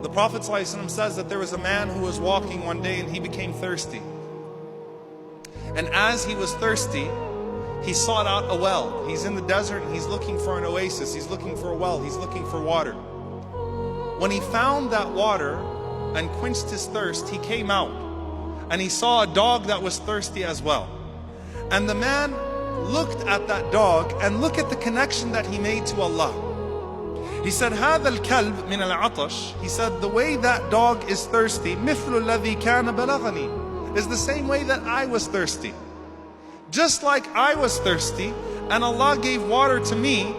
The Prophet ﷺ says that there was a man who was walking one day and he became thirsty. And as he was thirsty, he sought out a well. He's in the desert and he's looking for an oasis. He's looking for a well. He's looking for water. When he found that water and quenched his thirst, he came out and he saw a dog that was thirsty as well. And the man looked at that dog and look at the connection that he made to Allah. He said, 𝗟𝗚𝗞𝗘 and 𝗖𝗢𝗠𝗠𝗘𝗡𝗧. He said, the way that dog is thirsty, مِثْلُ الَّذِي كَانَ بَلَغَنِي, is the same way that I was thirsty. Just like I was thirsty and Allah gave water to me,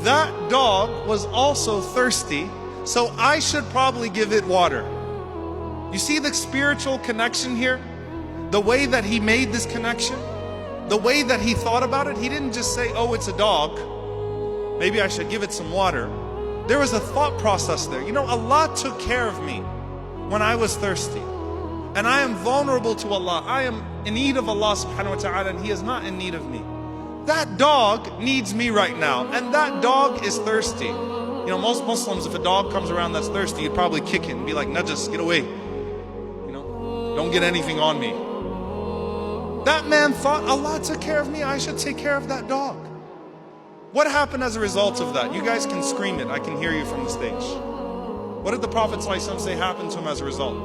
that dog was also thirsty, so I should probably give it water. You see the spiritual connection here? The way that he made this connection? The way that he thought about it? He didn't just say, oh, it's a dog, maybe I should give it some water. There was a thought process there. You know, Allah took care of me when I was thirsty. And I am vulnerable to Allah. I am in need of Allah subhanahu wa ta'ala, and He is not in need of me. That dog needs me right now, and that dog is thirsty. You know, most Muslims, if a dog comes around that's thirsty, you'd probably kick it and be like, Najas, get away. You know, don't get anything on me. That man thought, Allah took care of me, I should take care of that dog. What happened as a result of that? You guys can scream it, I can hear you from the stage. What did the Prophet ﷺ say happened to him as a result?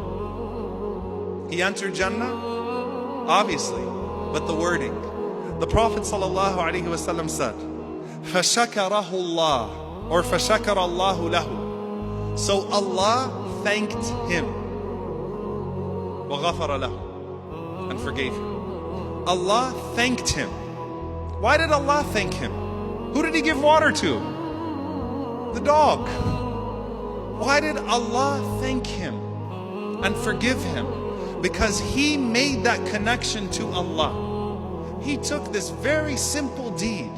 He entered Jannah? Obviously, but the wording. The Prophet ﷺ said, فَشَكَرَهُ اللَّهُ, or فَشَكَرَ اللَّهُ لَهُ. So Allah thanked him. وَغَفَرَ لَهُ, and forgave him. Allah thanked him. Why did Allah thank him? Who did He give water to? The dog. Why did Allah thank him and forgive him? Because he made that connection to Allah. He took this very simple deed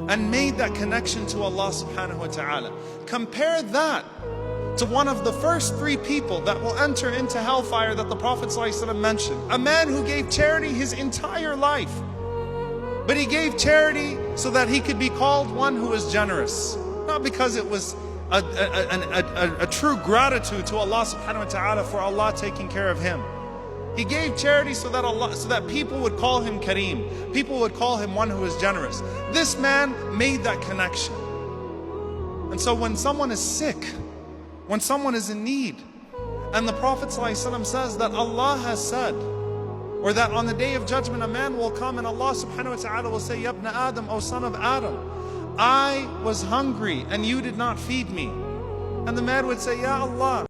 and made that connection to Allah subhanahu wa ta'ala. Compare that to one of the first three people that will enter into hellfire that the Prophet ﷺ mentioned. A man who gave charity his entire life. But he gave charity so that he could be called one who is generous. Not because it was a true gratitude to Allah subhanahu wa ta'ala for Allah taking care of him. He gave charity so that people would call him Kareem. People would call him one who is generous. This man made that connection. And so when someone is sick, when someone is in need, and the Prophet ﷺ says that Allah has said, or that on the day of judgment a man will come and Allah subhanahu wa ta'ala will say, ابن Adam, O son of Adam, I was hungry and you did not feed me. And the man would say, Ya Allah,